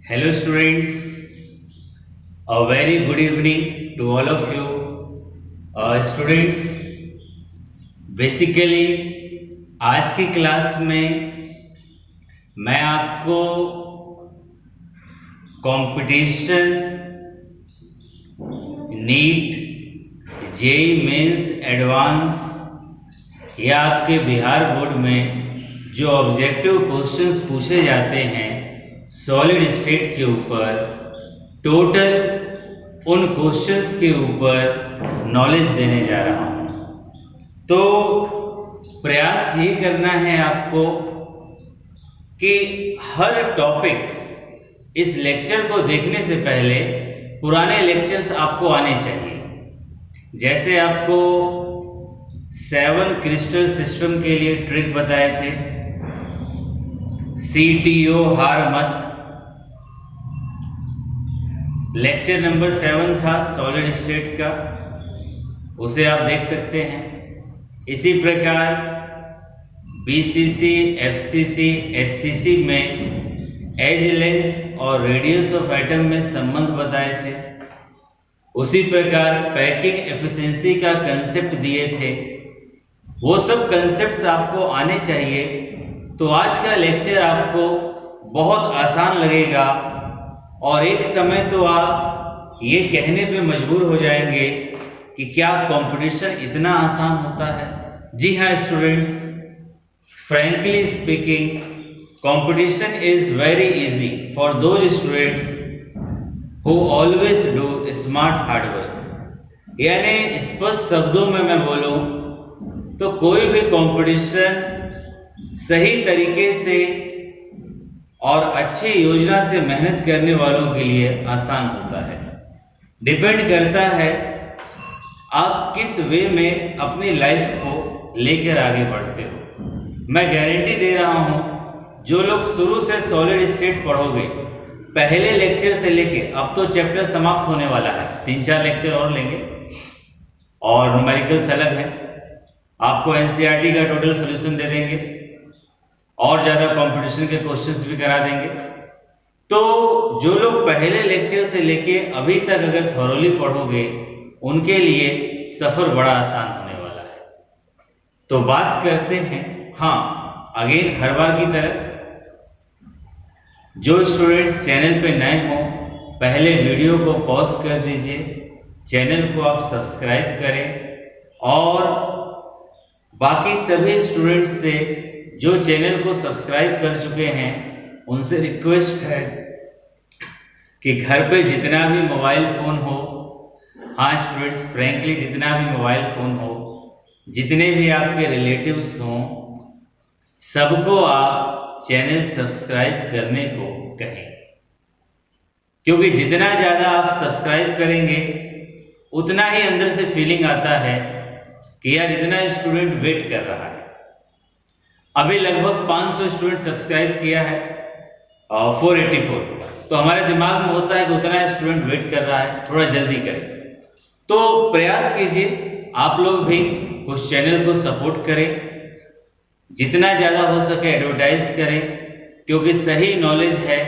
Hello students, a very good evening to all of you. Students, basically आज की class में मैं आपको competition, NEET, JEE mains advance या आपके बिहार बोर्ड में जो ऑब्जेक्टिव क्वेश्चंस पूछे जाते हैं सॉलिड स्टेट के ऊपर, टोटल उन क्वेश्चंस के ऊपर नॉलेज देने जा रहा हूं। तो प्रयास ये करना है आपको कि हर टॉपिक इस लेक्चर को देखने से पहले पुराने लेक्चर्स आपको आने चाहिए। जैसे आपको 7 क्रिस्टल सिस्टम के लिए ट्रिक बताए थे, CTO हार मत, लेक्चर नंबर 7 था सॉलिड स्टेट का, उसे आप देख सकते हैं। इसी प्रकार BCC, FCC, SCC में एज लेंथ और रेडियस ऑफ एटम में संबंध बताए थे। उसी प्रकार पैकिंग एफिशिएंसी का कंसेप्ट दिए थे। वो सब कंसेप्ट्स आपको आने चाहिए। तो आज का लेक्चर आपको बहुत आसान लगेगा और एक समय तो आप ये कहने पे मजबूर हो जाएंगे कि क्या कंपटीशन इतना आसान होता है। जी हाँ students, frankly speaking competition is very easy for those students who always do smart hard work. यानी स्पष्ट शब्दों में मैं बोलूं तो कोई भी कंपटीशन सही तरीके से और अच्छी योजना से मेहनत करने वालों के लिए आसान होता है। डिपेंड करता है आप किस वे में अपनी लाइफ को लेकर आगे बढ़ते हो। मैं गारंटी दे रहा हूं, जो लोग शुरू से सॉलिड स्टेट पढ़ोगे, पहले लेक्चर से लेके अब तो चैप्टर समाप्त होने वाला है, 3-4 लेक्चर और लेंगे और न्यूमेरिकल्स अलग है। आपको एनसीईआरटी का टोटल सॉल्यूशन दे देंगे और ज़्यादा कंपटीशन के क्वेश्चंस भी करा देंगे। तो जो लोग पहले लेक्चर से लेके अभी तक अगर थॉरोली पढ़ोगे, उनके लिए सफ़र बड़ा आसान होने वाला है। तो बात करते हैं, हाँ अगेन हर बार की तरह, जो स्टूडेंट्स चैनल पे नए हों पहले वीडियो को पॉज कर दीजिए, चैनल को आप सब्सक्राइब करें और बाकी सभी स्टूडेंट्स से जो चैनल को सब्सक्राइब कर चुके हैं उनसे रिक्वेस्ट है कि घर पे जितना भी मोबाइल फ़ोन हो, हाँ स्टूडेंट्स फ्रैंकली जितना भी मोबाइल फ़ोन हो, जितने भी आपके रिलेटिव्स हों, सबको आप चैनल सब्सक्राइब करने को कहें। क्योंकि जितना ज़्यादा आप सब्सक्राइब करेंगे उतना ही अंदर से फीलिंग आता है कि यार इतना स्टूडेंट वेट कर रहा है। अभी लगभग 500 स्टूडेंट सब्सक्राइब किया है और 484, तो हमारे दिमाग में होता है कि उतना स्टूडेंट वेट कर रहा है, थोड़ा जल्दी करें। तो प्रयास कीजिए आप लोग भी उस चैनल को सपोर्ट करें, जितना ज़्यादा हो सके एडवर्टाइज करें, क्योंकि सही नॉलेज है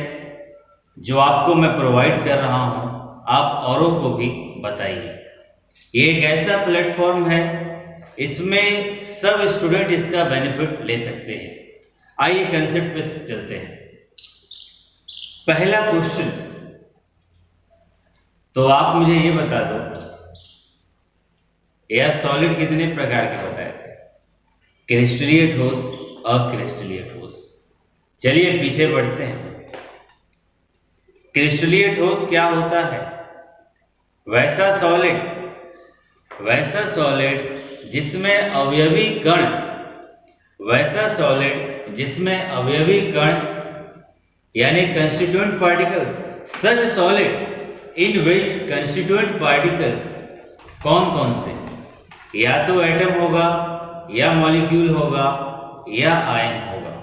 जो आपको मैं प्रोवाइड कर रहा हूँ, आप औरों को भी बताइए। ये एक ऐसा प्लेटफॉर्म है, इसमें सब स्टूडेंट इसका बेनिफिट ले सकते हैं। आइए कंसेप्ट पे चलते हैं। पहला क्वेश्चन, तो आप मुझे ये बता दो, एयर सॉलिड कितने प्रकार के बताए थे? क्रिस्टलीय ठोस, अक्रिस्टलीय ठोस। चलिए पीछे बढ़ते हैं। क्रिस्टलीय ठोस क्या होता है? वैसा सॉलिड जिसमें अवयवी कण, वैसा सॉलिड जिसमें अवयवी कण यानी constituent particle, such solid in which constituent particles कौन कौन से? या तो एटम होगा, या मॉलिक्यूल होगा, या आयन होगा।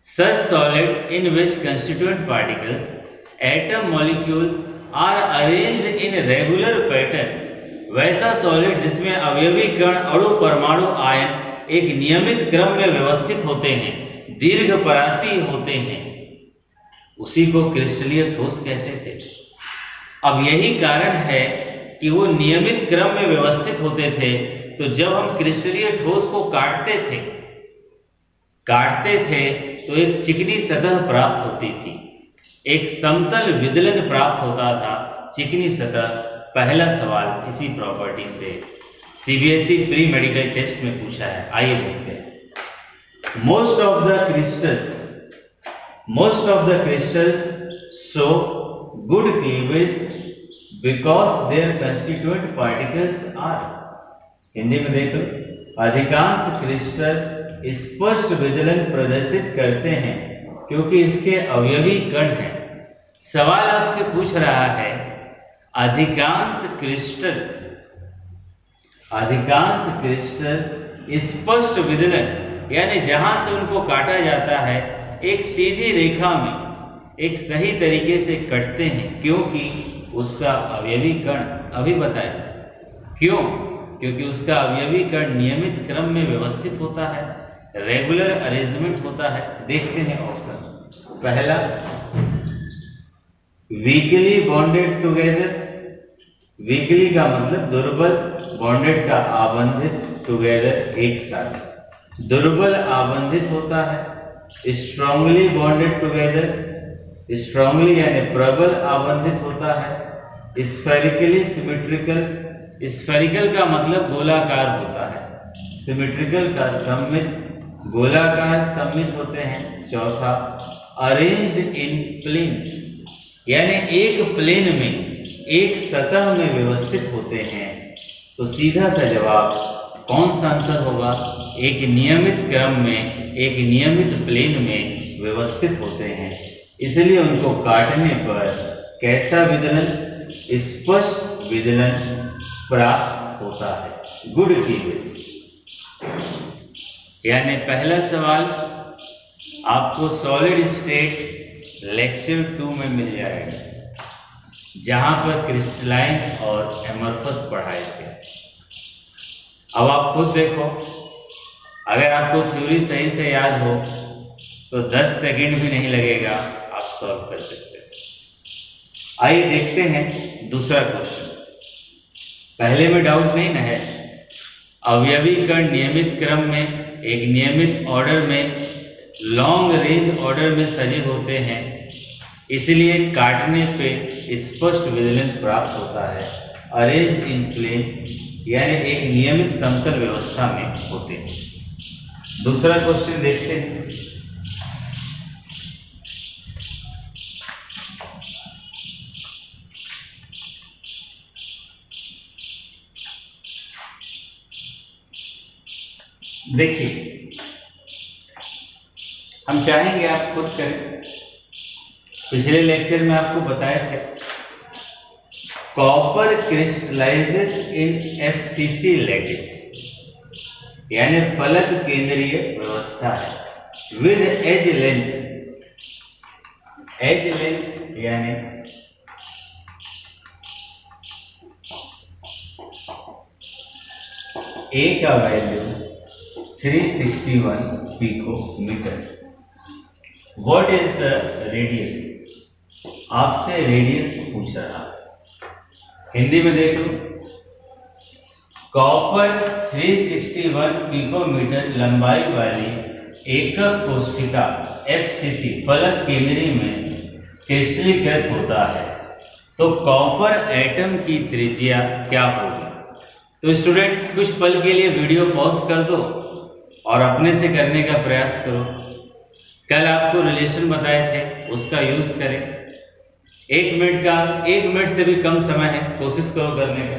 Such solid in which constituent particles atom molecule are arranged in regular pattern, वैसा सॉलिड जिसमें अवयवी कण, अणु, परमाणु, आयन एक नियमित क्रम में व्यवस्थित होते हैं, दीर्घ परासी होते हैं। उसी को क्रिस्टलीय ठोस कहते थे। अब यही कारण है कि वो नियमित क्रम में व्यवस्थित होते थे। तो जब हम क्रिस्टलीय ठोस को काटते थे तो एक चिकनी सतह प्राप्त होती थी, एक समतल विदलन प्राप्त होता था, चिकनी सतह। पहला सवाल इसी प्रॉपर्टी से सीबीएसई प्री मेडिकल टेस्ट में पूछा है, आइए देखते हैं। Most of the crystals show good cleavage because their constituent particles are. Hindi में देखो, अधिकांश क्रिस्टल स्पष्ट विदलन प्रदर्शित करते हैं क्योंकि इसके अवयवी कण हैं। सवाल आपसे पूछ रहा है, अधिकांश क्रिस्टल स्पष्ट विदलन, यानी जहां से उनको काटा जाता है एक सीधी रेखा में एक सही तरीके से कटते हैं, क्योंकि उसका अवयवी कण, अभी बताएं क्यों, क्योंकि उसका अवयवी कण नियमित क्रम में व्यवस्थित होता है, रेगुलर अरेंजमेंट होता है। देखते हैं ऑप्शन। पहला, वीकली बॉन्डेड टुगेदर। वीकली का मतलब दुर्बल, बॉन्डेड का आबंधित, टुगेदर एक साथ। दुर्बल आबंधित होता है। स्ट्रांगली बॉन्डेड टुगेदर, स्ट्रांगली यानी प्रबल आबंधित होता है। स्फेरिकली सिमेट्रिकल, स्फेरिकल का मतलब गोलाकार होता है, सिमेट्रिकल का सममित, गोलाकार सममित होते हैं। चौथा, अरेंज्ड इन प्लेन्स, यानी एक प्लेन में, एक सतह में व्यवस्थित होते हैं। तो सीधा सा जवाब कौन सा आंसर होगा? एक नियमित क्रम में, एक नियमित प्लेन में व्यवस्थित होते हैं, इसलिए उनको काटने पर कैसा विदलन? स्पष्ट विदलन प्राप्त होता है, गुड क्लीवेज। यानी पहला सवाल आपको सॉलिड स्टेट लेक्चर 2 में मिल जाएगा, जहां पर क्रिस्टलाइन और एमॉर्फस पढ़ाए थे। अब आप खुद देखो, अगर आपको थ्योरी सही से याद हो तो 10 सेकंड भी नहीं लगेगा, आप सॉल्व कर सकते हैं। आइए देखते हैं दूसरा क्वेश्चन। पहले में डाउट नहीं ना है। अवयवी कण नियमित क्रम में, एक नियमित ऑर्डर में, लॉन्ग रेंज ऑर्डर में सजे होते हैं, इसलिए काटने पे स्पष्ट विदलन प्राप्त होता है। अरेंज इन प्लेन, यानी एक नियमित समतल व्यवस्था में होते हैं। दूसरा क्वेश्चन देखते हैं। देखिए, हम चाहेंगे आप खुद करें। पिछले लेक्चर में आपको बताया था, कॉपर क्रिस्टलाइजेस इन एफसीसी लैटिस, यानी फलक केंद्रीय व्यवस्था है, विद एज लेंथ यानी ए का value 361 picometre. What is the radius? आपसे रेडियस पूछ रहा है। हिंदी में देख लो, कॉपर 361 पिकोमीटर लंबाई वाली एकक कोशिका एफसीसी फलक केंद्री में क्रिस्टलीकृत होता है। तो कॉपर एटम की त्रिज्या क्या होगी? तो स्टूडेंट्स, कुछ पल के लिए वीडियो पॉज कर दो और अपने से करने का प्रयास करो। कल आपको रिलेशन बताए थे, उसका यूज करें। 1 मिनट से भी कम समय है, कोशिश करो करने का।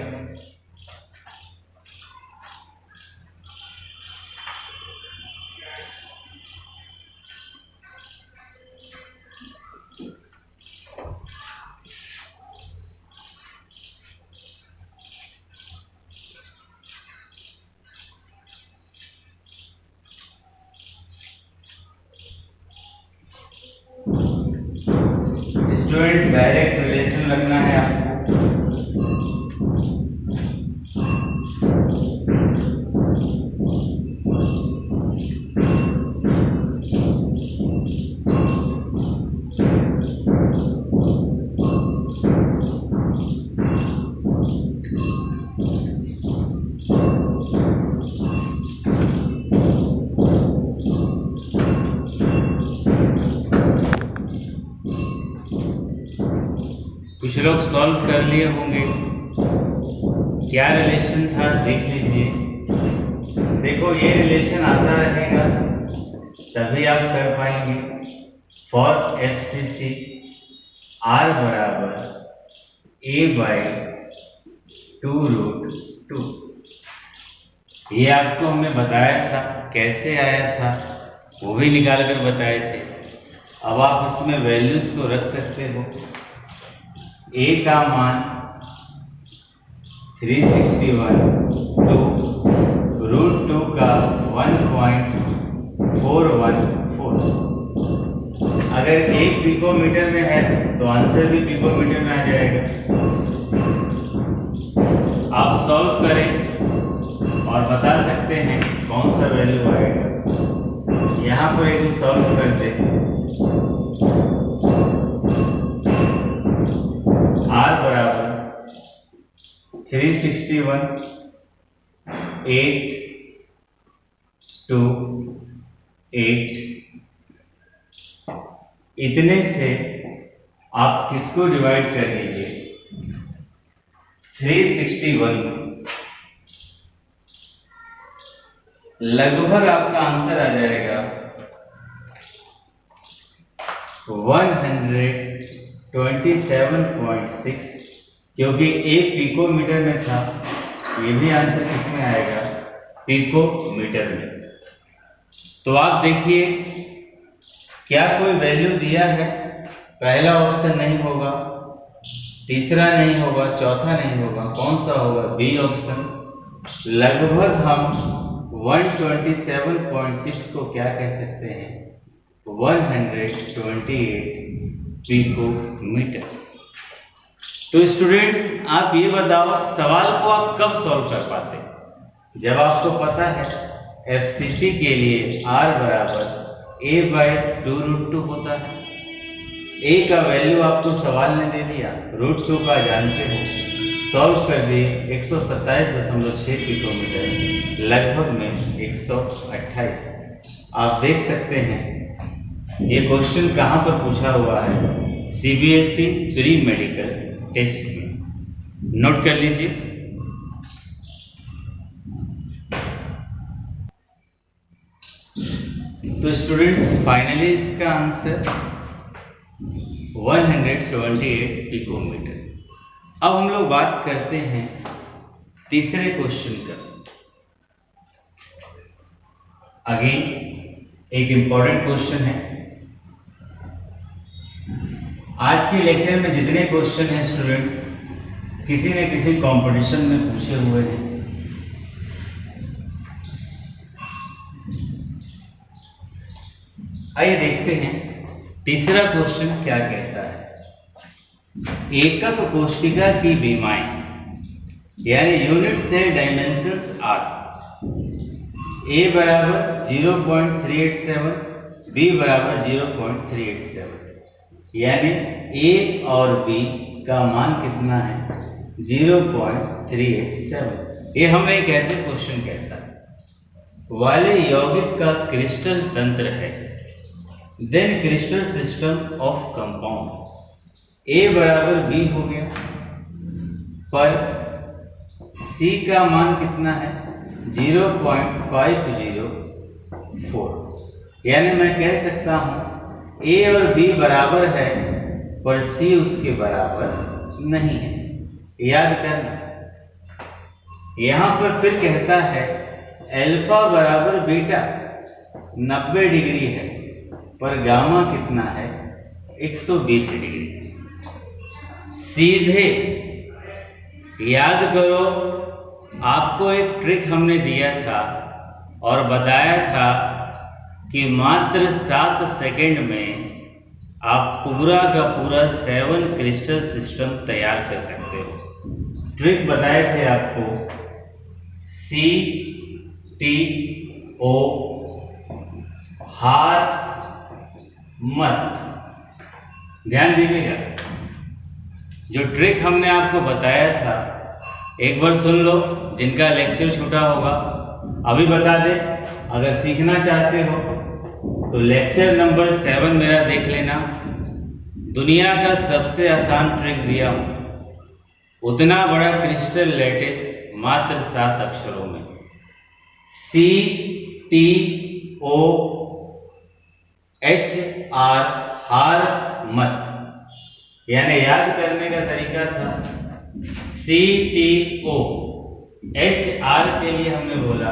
स्टूडेंट्स, डायरेक्ट रिलेशन रखना है आपको। कुछ लोग सॉल्व कर लिए होंगे। क्या रिलेशन था देख लीजिए। देखो ये रिलेशन आता रहेगा तभी आप कर पाएंगे। फॉर FCC R बराबर A/2√2। ये आपको हमने बताया था, कैसे आया था वो भी निकाल कर बताए थे। अब आप इसमें वैल्यूज को रख सकते हो। A का मान 361 टू √2 का 1.414। अगर 1 पिकोमीटर में है तो आंसर भी पिकोमीटर में आ जाएगा। आप सॉल्व करें और बता सकते हैं कौन सा वैल्यू आएगा। यहाँ पर एक सॉल्व करते R बराबर 361 8 2 8। इतने से आप किसको डिवाइड कर लीजिए 361 लगभग आपका आंसर आ जाएगा 127.6, क्योंकि 1 पिकोमीटर में था। ये भी आंसर किसमें आएगा पिकोमीटर में। तो आप देखिए क्या कोई वैल्यू दिया है। पहला ऑप्शन नहीं होगा, तीसरा नहीं होगा, चौथा नहीं होगा, कौन सा होगा बी ऑप्शन। लगभग हम 127.6 को क्या कह सकते हैं 128 पिकोमीटर। तो स्टूडेंट्स आप ये बताओ सवाल को आप कब सॉल्व कर पाते हैं? जब आपको पता है FCC के लिए R बराबर A/2√2 होता है। A का वैल्यू आपको सवाल ने दे दिया, √2 का जानते हो, सॉल्व कर दिए 127.6 पिकोमीटर, लगभग में 128। आप देख सकते हैं ये क्वेश्चन कहाँ पर पूछा हुआ है CBSE प्री मेडिकल टेस्ट में। नोट कर लीजिए। तो स्टूडेंट्स फाइनली इसका आंसर 128 पिकोमीटर। अब हम लोग बात करते हैं तीसरे क्वेश्चन का। अगेन एक इंपॉर्टेंट क्वेश्चन है। आज के लेक्चर में जितने क्वेश्चन हैं स्टूडेंट्स किसी न किसी कंपटीशन में पूछे हुए हैं। आइए देखते हैं तीसरा क्वेश्चन क्या कहता है। एकक कोशिका की बीमाएं यानी unit cell dimensions are A बराबर 0.387, B बराबर 0.387, यानी A और B का मान कितना है 0.387। ये हमें कहते क्वेश्चन कहता है वाले यौगिक का क्रिस्टल तंत्र है, then crystal system of compound. A बराबर B हो गया, पर C का मान कितना है 0.504, यानी मैं कह सकता हूं A और B बराबर है पर C उसके बराबर नहीं है। याद करना, यहां पर फिर कहता है अल्फा बराबर बीटा 90 डिग्री है, पर गामा कितना है 120 डिग्री। सीधे याद करो, आपको एक ट्रिक हमने दिया था और बताया था कि मात्र 7 सेकेंड में आप पूरा का पूरा 7 क्रिस्टल सिस्टम तैयार कर सकते हो। ट्रिक बताए थे आपको CTO, हार मत। ध्यान दीजिएगा, जो ट्रिक हमने आपको बताया था एक बार सुन लो, जिनका लेक्चर छूटा होगा अभी बता दे। अगर सीखना चाहते हो तो लेक्चर नंबर 7 मेरा देख लेना, दुनिया का सबसे आसान ट्रिक दिया हूं, उतना बड़ा क्रिस्टल लैटिस मात्र 7 अक्षरों में, CTOHR, हार मत। यानी याद करने का तरीका था CTOHR के लिए हमने बोला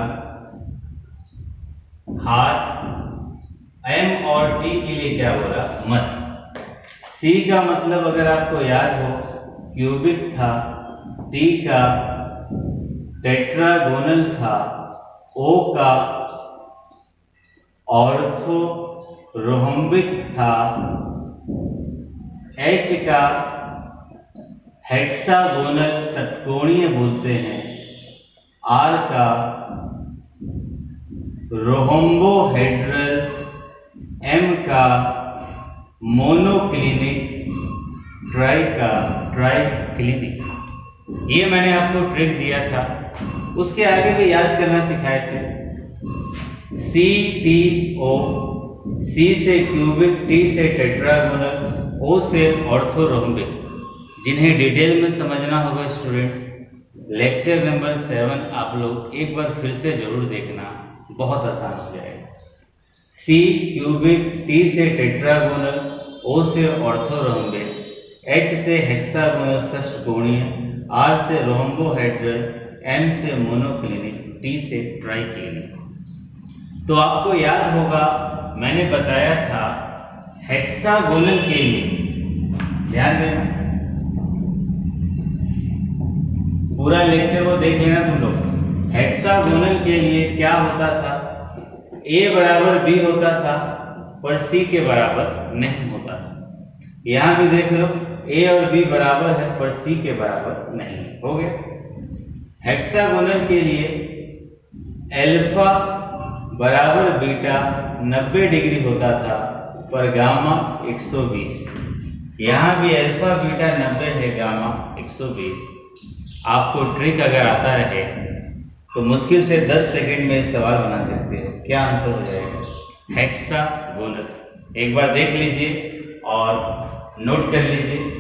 हार, M और T के लिए क्या बोला, मत। C का मतलब अगर आपको याद हो क्यूबिक था, T का टेट्रागोनल था, O का ऑर्थोरोम्बिक था, H का हेक्सागोनल षटकोणीय बोलते हैं, R का रोम्बोहेड्रल, M का मोनोक्लिनिक, ट्राई का ट्राइक्लिनिक। ये मैंने आपको ट्रिक दिया था, उसके आगे भी याद करना सिखाए थे। CTO, C से क्यूबिक, T से टेट्रागोनल, O से ऑर्थोरोम्बिक। जिन्हें डिटेल में समझना होगा स्टूडेंट्स, लेक्चर नंबर 7 आप लोग एक बार फिर से जरूर देखना, बहुत आसान हो जाएगा। C क्यूबिक, T से टेट्रागोनल, O से ऑर्थोरोम्बिक, H से हेक्सागोनल षटकोणीय, R से रोम्बोहेड्रल, M से मोनोक्लिनिक, T से ट्राइक्लिनिक। तो आपको याद होगा मैंने बताया था हेक्सागोनल के लिए, ध्यान देना, पूरा लेक्चर वो देख लेना तुम लोग। हेक्सागोनल के लिए क्या होता था, A बराबर B होता था पर C के बराबर नहीं होता था। यहां भी देख लो A और B बराबर है पर C के बराबर नहीं, हो गया। हेक्सागोनल के लिए अल्फा बराबर बीटा 90 डिग्री होता था पर गामा 120। यहाँ भी अल्फा बीटा 90 है, गामा 120। आपको ट्रिक अगर आता रहे तो मुश्किल से 10 सेकंड में सवाल बना सकते हो। क्या आंसर हो जाएगा, हेक्सागोनल। एक बार देख लीजिए और नोट कर लीजिए।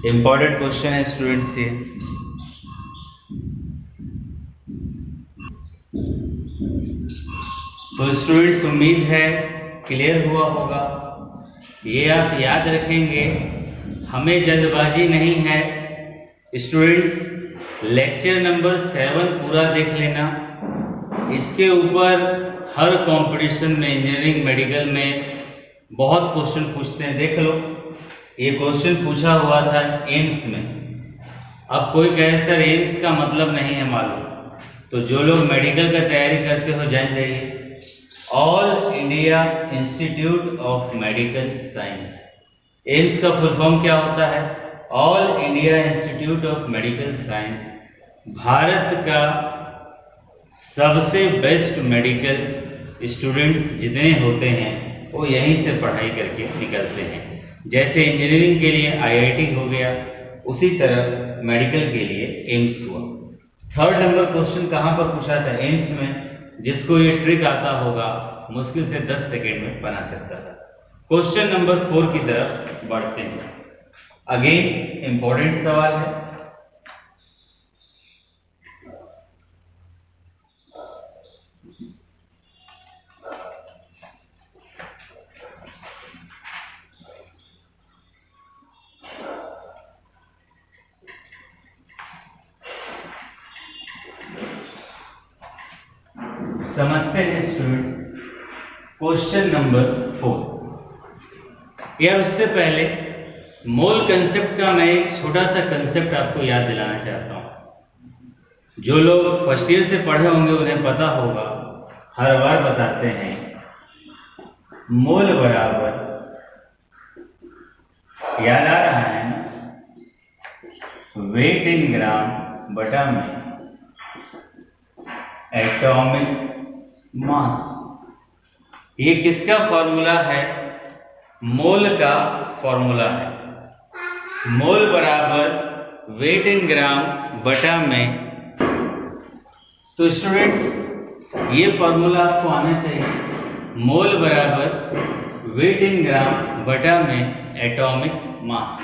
इंपॉर्टेंट क्वेश्चन है स्टूडेंट्स से। तो स्टूडेंट्स उम्मीद है क्लियर हुआ होगा। ये आप याद रखेंगे, हमें जल्दबाजी नहीं है स्टूडेंट्स। लेक्चर नंबर 7 पूरा देख लेना, इसके ऊपर हर कंपटीशन में, इंजीनियरिंग मेडिकल में बहुत क्वेश्चन पूछते हैं। देख लो, ये क्वेश्चन पूछा हुआ था एम्स में। अब कोई कहे सर एम्स का मतलब नहीं है मालूम, तो जो लोग मेडिकल का तैयारी करते हो जान जाइए, all India institute of medical science. AIIMS का फुल फॉर्म क्या होता है, all India institute of medical science. Bharat का सबसे बेस्ट मेडिकल स्टूडेंट्स जितने होते हैं वो यहीं से पढ़ाई करके निकलते हैं। जैसे इंजीनियरिंग के लिए IIT हो गया, उसी तरह मेडिकल के लिए एम्स हुआ। 3rd नंबर क्वेश्चन कहाँ पर पूछा था, एम्स में। जिसको ये ट्रिक आता होगा मुश्किल से 10 सेकेंड में बना सकता था। क्वेश्चन नंबर 4 की तरफ बढ़ते हैं। अगेन इंपॉर्टेंट सवाल है। समझते हैं स्टूडेंट्स क्वेश्चन नंबर 4। यार उससे पहले मोल कंसेप्ट का मैं एक छोटा सा कंसेप्ट आपको याद दिलाना चाहता हूं। जो लोग फर्स्ट ईयर से पढ़े होंगे उन्हें पता होगा, हर बार बताते हैं, मोल बराबर, याद आ रहा है ना, वेट इन ग्राम बटा में एटॉमिक मास। ये किसका फॉर्मूला है, मोल का फॉर्मूला है। मोल बराबर वेट इन ग्राम बटा में, तो स्टूडेंट्स ये फॉर्मूला आपको आना चाहिए, मोल बराबर वेट इन ग्राम बटा में एटॉमिक मास।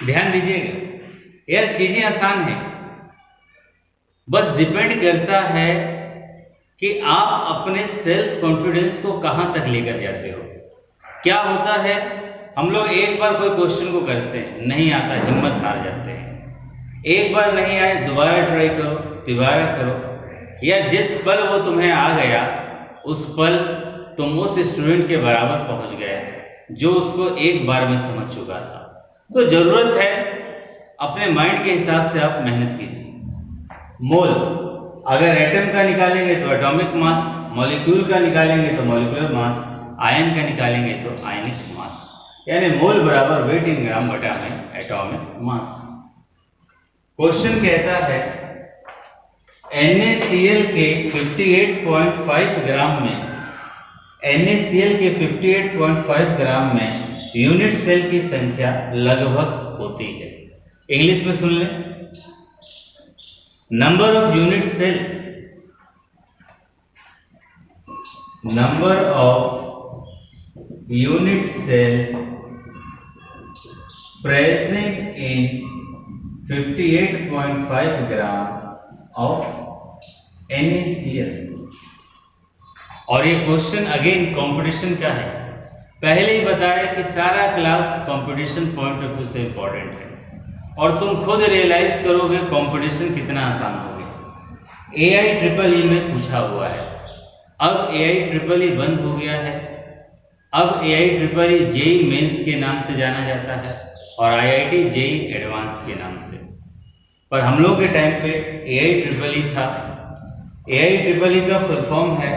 ध्यान दीजिएगा यार, चीजें आसान है, बस डिपेंड करता है कि आप अपने सेल्फ कॉन्फिडेंस को कहां तक लेकर जाते हो। क्या होता है, हम लोग एक बार कोई क्वेश्चन को करते हैं, नहीं आता, हिम्मत हार जाते हैं। एक बार नहीं आए, दोबारा ट्राई करो, दोबारा करो, या जिस पल वो तुम्हें आ गया उस पल तुम उस स्टूडेंट के बराबर पहुंच गए जो उसको एक बार में समझ चुका था। तो जरूरत है अपने माइंड के हिसाब से आप मेहनत कीजिए। मोल अगर एटम का निकालेंगे तो एटॉमिक मास, मॉलिक्यूल का निकालेंगे तो मॉलिक्यूलर मास, आयन का निकालेंगे तो आयनिक मास, यानी मोल बराबर वेट इन ग्राम बटा में एटॉमिक मास। क्वेश्चन कहता है NaCl के 58.5 ग्राम में, NaCl के 58.5 ग्राम में यूनिट सेल की संख्या लगभग होती है। इंग्लिश में सुन लें, number of unit cell, number of unit cell present in 58.5 gram of NaCl। और ये क्वेश्चन अगेन कंपटीशन का है। पहले ही बताया कि सारा class competition point of view से इंपॉर्टेंट है, और तुम खुद रियलाइज करोगे कंपटीशन कितना आसान हो गया। AIEEE में पूछा हुआ है, अब AIEEE बंद हो गया है, अब AIEEE JEE मेंस के नाम से जाना जाता है और IIT JEE एडवांस के नाम से। पर हम लोग के टाइम पे AIEEE था। AIEEE का फुल फॉर्म है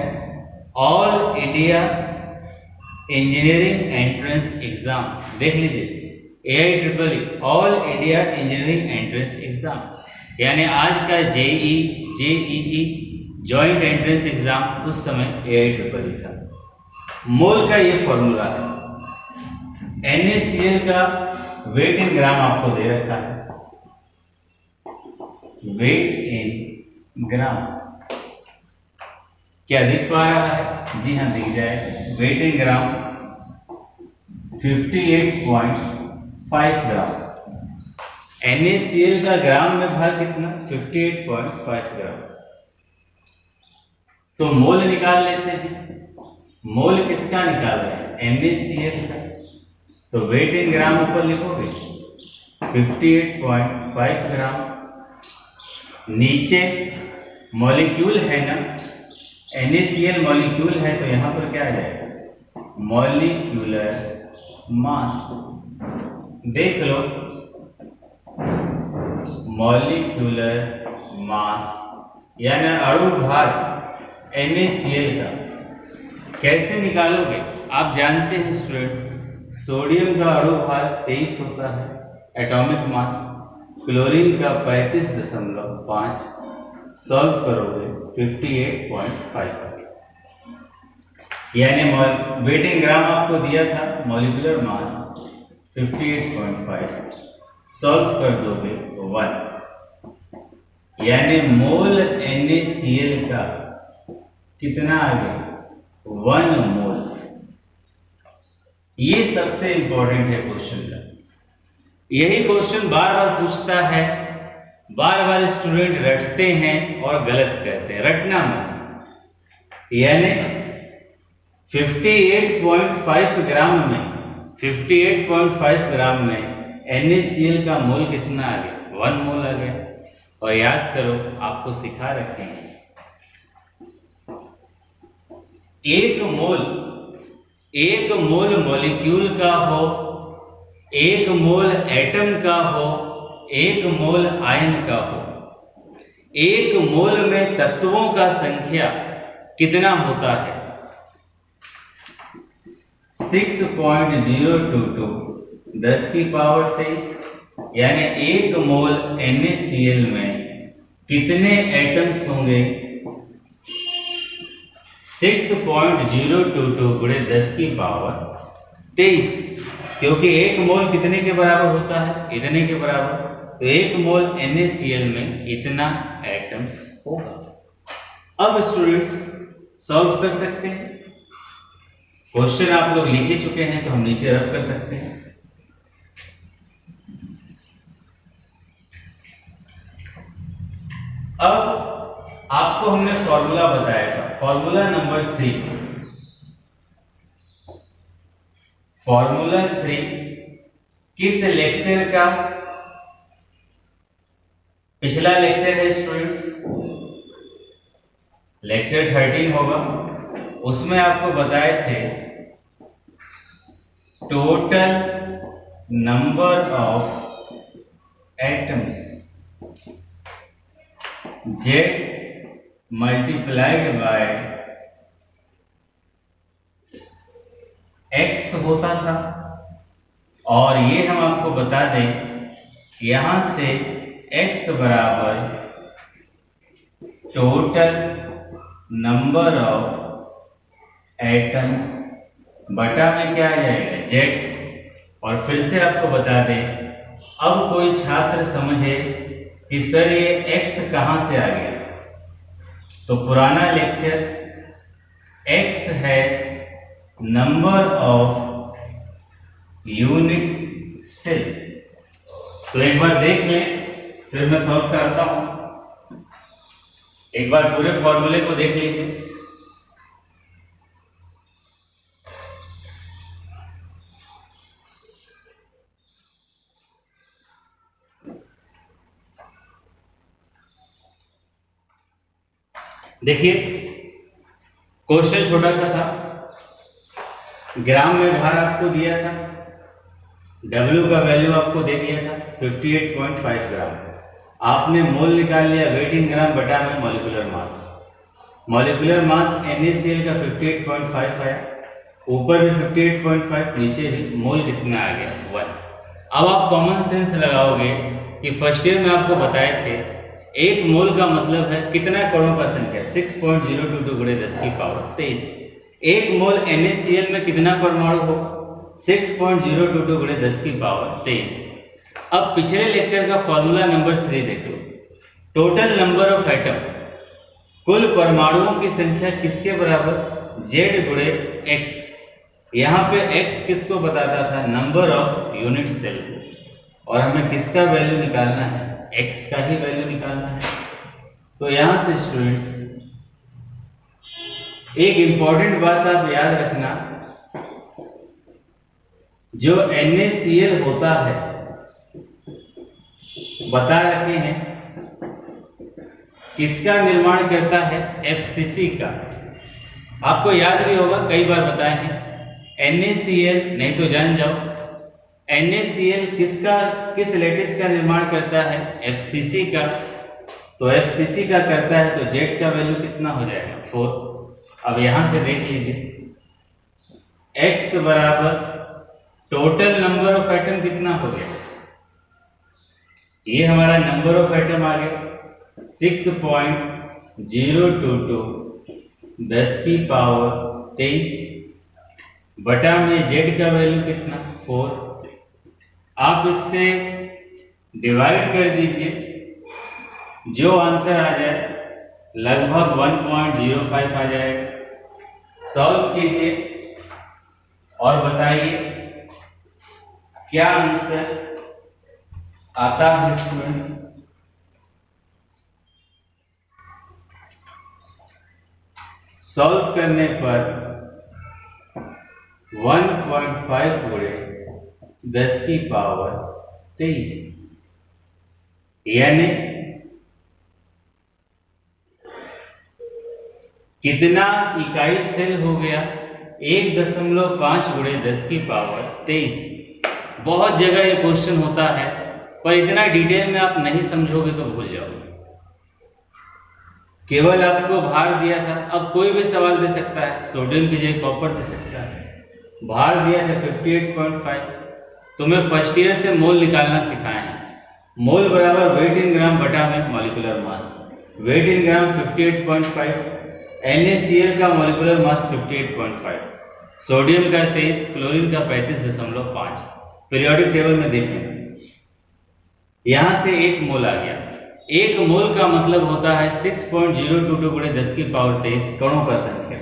all India engineering entrance exam. देख लीजिए, AIEEE all India engineering entrance exam, यानी आज का JEE JEE joint entrance exam उस समय AIEEE था। मोल का ये फॉर्मूला है, NaCl का वेट इन ग्राम आपको दे रखा है, वेट इन ग्राम क्या दिख पा रहा है? जी हाँ, दिख जाए, वेट इन ग्राम 58.5 ग्राम। NaCl का ग्राम में भार कितना? 58.5 ग्राम। तो मोल निकाल लेते हैं। मोल किसका निकाल रहे हैं? NaCl का। तो वेट इन ग्राम ऊपर लिखोगे 58.5 ग्राम, नीचे मॉलिक्यूल है ना, NaCl मॉलिक्यूल है, तो यहां पर क्या आ जाएगा? Molecular mass. देख लो, मॉलिक्यूलर मास यानी अणु भार NaCl का कैसे निकालोगे? आप जानते हैं स्टूडेंट, सोडियम का अणु भार 23 होता है एटॉमिक मास, क्लोरीन का 35.5, सॉल्व करोगे 58.5, यानी वेट इन ग्राम आपको दिया था, मॉलिक्यूलर मास 58.5, सॉल्व कर दोगे 1, यानी मोल NaCl का कितना आ गया? 1 मोल। ये सबसे इंपॉर्टेंट है क्वेश्चन का। यही क्वेश्चन बार बार पूछता है, बार बार स्टूडेंट रटते हैं और गलत कहते हैं। रटना मत, यानी 58.5 ग्राम में, 58.5 ग्राम में NaCl का मोल कितना आ गया? 1 मोल आ गया। और याद करो, आपको सिखा रखे हैं, एक मोल मॉलिक्यूल का हो, 1 मोल एटम का हो, 1 मोल आयन का हो, 1 मोल में तत्वों का संख्या कितना होता है? 6.022 10 की पावर 23, यानी 1 मोल NaCl में कितने एटम्स होंगे? 6.022 गुणे 10 की पावर 23, क्योंकि 1 मोल कितने के बराबर होता है? इतने के बराबर। तो 1 मोल NaCl में इतना एटम्स होगा। अब स्टूडेंट्स सॉल्व कर सकते हैं। क्वेश्चन आप लोग लिख ही चुके हैं तो हम नीचे रब कर सकते हैं। अब आपको हमने फॉर्मूला बताया था, फॉर्मूला नंबर 3। फॉर्मूला 3 किस लेक्चर का पिछला लेक्चर है स्टूडेंट्स? लेक्चर 13 होगा। उसमें आपको बताए थे total number of atoms Z multiplied by X होता था, और ये हम आपको बता दें यहां से X बराबर टोटल नंबर ऑफ एटम्स बटा में क्या आ जाएगा Z। और फिर से आपको बता दें, अब कोई छात्र समझे कि सर ये X कहां से आ गया, तो पुराना लेक्चर X है नंबर ऑफ यूनिट सेल। तो एक बार देख लें, फिर मैं सॉल्व करता हूं। एक बार पूरे फॉर्मूले को देख लीजिए। देखिए क्वेश्चन छोटा सा था, ग्राम में भार आपको दिया था, W का वैल्यू आपको दे दिया था 58.5 ग्राम। आपने मोल निकाल लिया वेट इन ग्राम बटा में molecular mass. Molecular mass NaCl का 58.5 आया, ऊपर भी 58.5, नीचे भी मोल कितना आ गया 1। अब आप कॉमन सेंस लगाओगे कि फर्स्ट ईयर में आपको बताए थे 1 मोल का मतलब है कितना कणों का संख्या 6.022 गुणे 10 की पावर 23। 1 मोल NaCl में कितना परमाणु हो 6.022 गुणे 10 की पावर 23। अब पिछले लेक्चर का फॉर्मूला नंबर 3 देख लो। टोटल नंबर ऑफ एटम, कुल परमाणुओं की संख्या किसके बराबर Z गुणे X। यहाँ पे X किसको बताता था नंबर ऑफ यूनिट सेल, और हमें किसका वैल्यू निकालना है X का ही वैल्यू निकालना है। तो यहां से स्टूडेंट्स एक इंपॉर्टेंट बात आप याद रखना, जो NaCl होता है बता रखे हैं किसका निर्माण करता है FCC का। आपको याद भी होगा, कई बार बताए हैं NaCl, नहीं तो जान जाओ NaCl किस लेटिस का निर्माण करता है FCC का। तो FCC का करता है तो Z का वैल्यू कितना हो जाएगा 4। अब यहां से देख लीजिए X बराबर टोटल नंबर ऑफ एटम कितना हो गया, ये हमारा नंबर ऑफ एटम आ गया 6.022 10 की पावर 23 बटा में Z का वैल्यू कितना 4। आप इससे डिवाइड कर दीजिए, जो आंसर आ जाए लगभग 1.05 आ जाएगा। सॉल्व कीजिए और बताइए क्या आंसर आता है स्टूडेंट्स। सॉल्व करने पर 1.5 गुणे 10 की पावर 23, यानी कितना इकाई सेल हो गया 1.5 गुणे 10 की पावर 23। बहुत जगह ये क्वेश्चन होता है, पर इतना डिटेल में आप नहीं समझोगे तो भूल जाओगे। केवल आपको भार दिया था, अब कोई भी सवाल दे सकता है, सोडियम की जगह कॉपर दे सकता है। भार दिया था 58.5, तुम्हें फर्स्ट ईयर से मोल निकालना सिखाए हैं। मोल बराबर वेट इन ग्राम बटा में मॉलिक्यूलर मास। वेट इन ग्राम 58.5, NaCl का मॉलिक्यूलर मास 58.5, सोडियम का 23, क्लोरीन का 35.5। पीरियोडिक टेबल में देखें यहां से 1 मोल आ गया। 1 मोल का मतलब होता है 6.022 गुणे 10 की पावर 23 कणों का संख्या।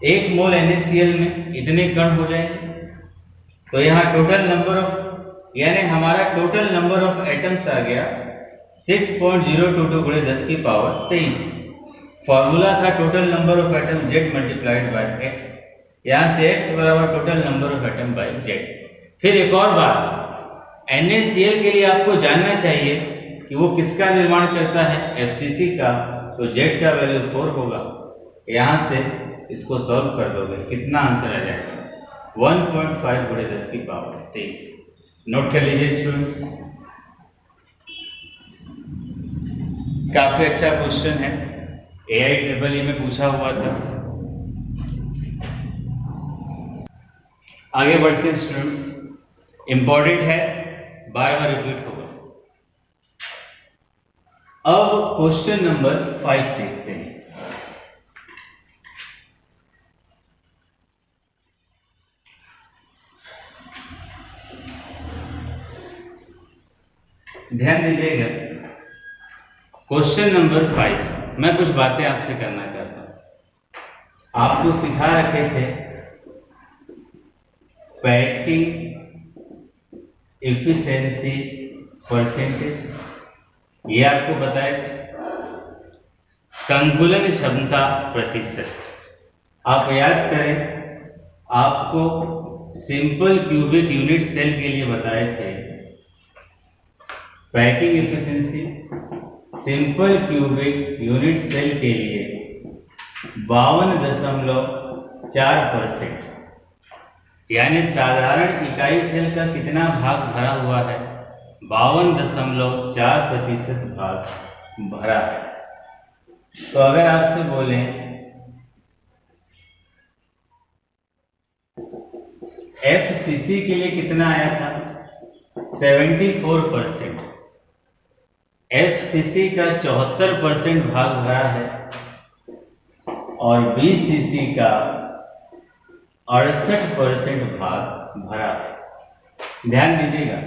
1 मोल NaCl में इतने कण हो जाएंगे। तो यहाँ टोटल नंबर ऑफ, यानी हमारा टोटल नंबर ऑफ एटम्स आ गया 6.022 गुणे 10 की पावर 23। फॉर्मूला था total number of atom Z multiplied by X। यहाँ से X बराबर total number of atom by Z। फिर एक और बात, NaCl के लिए आपको जानना चाहिए कि वो किसका निर्माण करता है, FCC का। तो Z का वैल्यू 4 होगा। यहाँ से इसको सॉल्व कर दोगे, कितना आंसर आ जाएगा, 1.5 गुणे 10 की पावर 23। नोट कर लीजिए स्टूडेंट्स, काफी अच्छा क्वेश्चन है, AIEEE में पूछा हुआ था। आगे बढ़ते हैं स्टूडेंट्स, इंपॉर्टेंट है, बार बार रिपीट होगा। अब क्वेश्चन नंबर 5 देखते हैं। ध्यान दीजिएगा, क्वेश्चन नंबर 5 मैं कुछ बातें आपसे करना चाहता हूं। आपको सिखा रखे थे पैकिंग एफिशिएंसी परसेंटेज, ये आपको बताए थे। संकुलन क्षमता प्रतिशत, आप याद करें, आपको सिंपल क्यूबिक यूनिट सेल के लिए बताए थे packing efficiency simple cubic unit cell के लिए 52.4%, यानी साधारण इकाई सेल का कितना भाग भरा हुआ है, 52.4% भाग भरा है। तो अगर आपसे बोलें FCC के लिए कितना आया था, 74%, FCC का 74% भाग भरा है और BCC का 68% भाग भरा है। ध्यान दीजिएगा,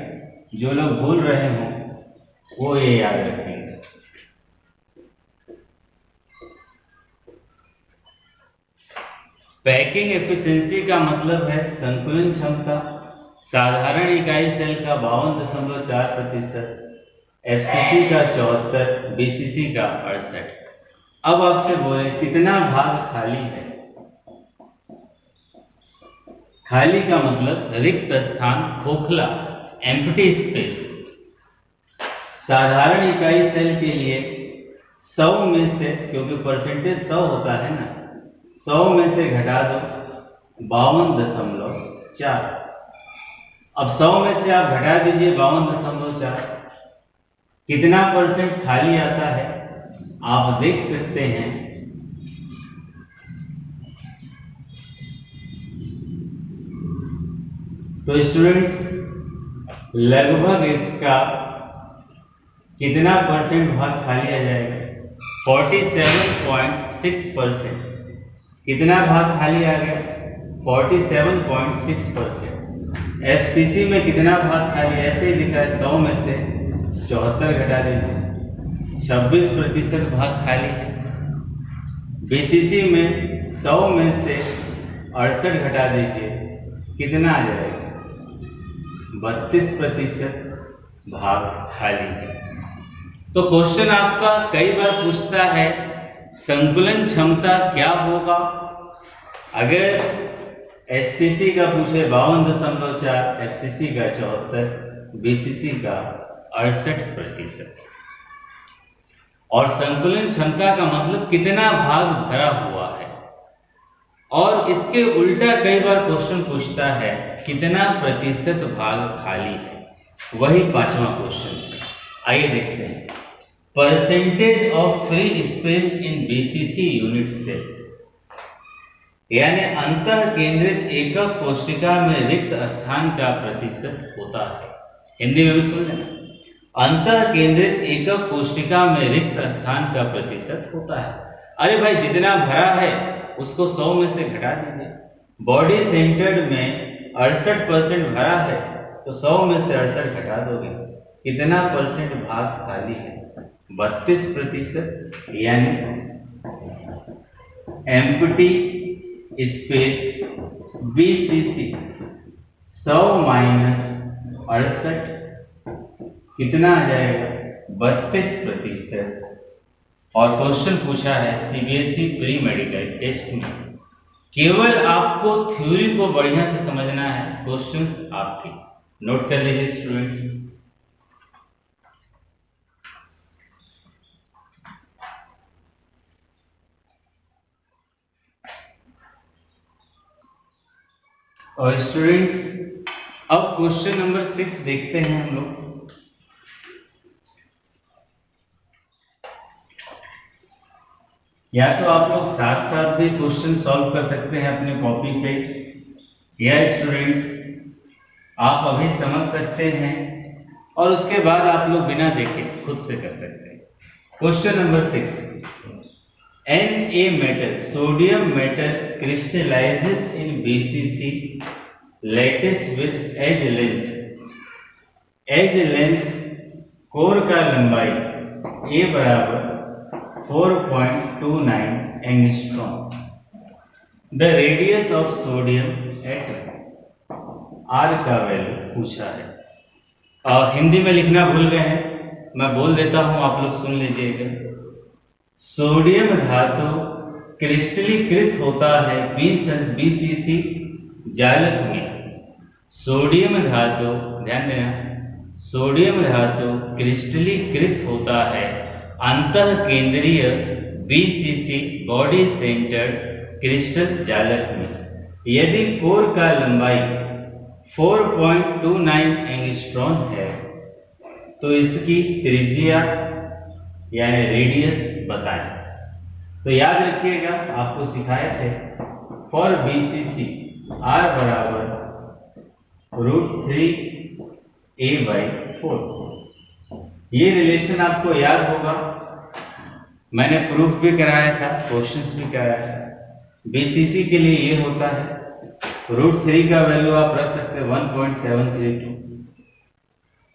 जो लोग भूल रहे हों वो ये याद रखेंगे। पैकिंग एफिशिएंसी का मतलब है संकुलन क्षमता, साधारण इकाई सेल का 52.4%, FCC का 74, BCC का 68। अब आपसे बोले कितना भाग खाली है, खाली का मतलब रिक्त स्थान, खोखला, एम्प्टी स्पेस। साधारण इकाई सेल के लिए 100 में से, क्योंकि परसेंटेज 100 होता है ना, 100 में से घटा दो 52.4। अब 100 में से आप घटा दीजिए 52.4, कितना परसेंट खाली आता है आप देख सकते हैं। तो स्टूडेंट्स, लगभग इसका कितना परसेंट भाग खाली आ जाएगा, 47.6%। कितना भाग खाली आ गया, 47.6%। FCC में कितना भाग खाली, ऐसे ही दिखा है, 100 में से 74 घटा दीजिए, 26% भाग खाली है। BCC में 100 में से 68 घटा दीजिए, कितना आ जाएगा, 32% भाग खाली है। तो क्वेश्चन आपका कई बार पूछता है संकुलन क्षमता क्या होगा। अगर SCC का पूछे 52.4, FCC का 74, BCC का 68%। और संकुलन क्षमता का मतलब कितना भाग भरा हुआ है। और इसके उल्टा कई बार क्वेश्चन पूछता है कितना प्रतिशत भाग खाली है, वही 5वां क्वेश्चन है। आइए देखते हैं, percentage of free space in BCC unit cell, यानी अंतः केंद्रित एकक कोशिका में रिक्त स्थान का प्रतिशत होता है। हिंदी में भी सुन लेना, अंतः केंद्रित एकक कोशिका में रिक्त स्थान का प्रतिशत होता है। अरे भाई, जितना भरा है उसको 100 में से घटा दीजिए। बॉडी सेंटर्ड में 68% भरा है, तो 100 में से 68 घटा दोगे, कितना परसेंट भाग खाली है? 32%, यानी एम्प्टी स्पेस BCC 100 माइनस 68 कितना आ जाएगा? 32%। और क्वेश्चन पूछा है CBSE प्री मेडिकल टेस्ट में। केवल आपको थ्योरी को बढ़िया से समझना है, क्वेश्चंस आपके नोट कर लीजिए स्टूडेंट्स। और स्टूडेंट्स अब क्वेश्चन नंबर 6 देखते हैं हम लोग। या तो आप लोग साथ साथ भी क्वेश्चन सॉल्व कर सकते हैं अपने कॉपी पे, या स्टूडेंट्स आप अभी समझ सकते हैं और उसके बाद आप लोग बिना देखे खुद से कर सकते हैं। Question number 6, Na metal, sodium metal crystallizes in BCC lattice with edge length कोर का लंबाई A बराबर 4.29 angstrom. The radius of sodium at R का वैल्यू पूछा है। और हिंदी में लिखना भूल गए हैं, मैं बोल देता हूं, आप लोग सुन लीजिएगा। सोडियम धातु क्रिस्टलीकृत होता है BCC जालक में। सोडियम धातु, ध्यान देना, सोडियम धातु क्रिस्टलीकृत होता है अंतः केंद्रीय BCC बॉडी सेंटर्ड क्रिस्टल जालक में। यदि कोर का लंबाई 4.29 एंगस्ट्रॉम है तो इसकी त्रिज्या यानी रेडियस बताएं। तो याद रखिएगा, आपको सिखाए थे फॉर BCC R बराबर √3a/4। ये रिलेशन आपको याद होगा, मैंने प्रूफ भी कराया था, क्वेश्चंस भी कराया था। BCC के लिए ये होता है, √3 का वैल्यू आप रख सकते हैं 1.732,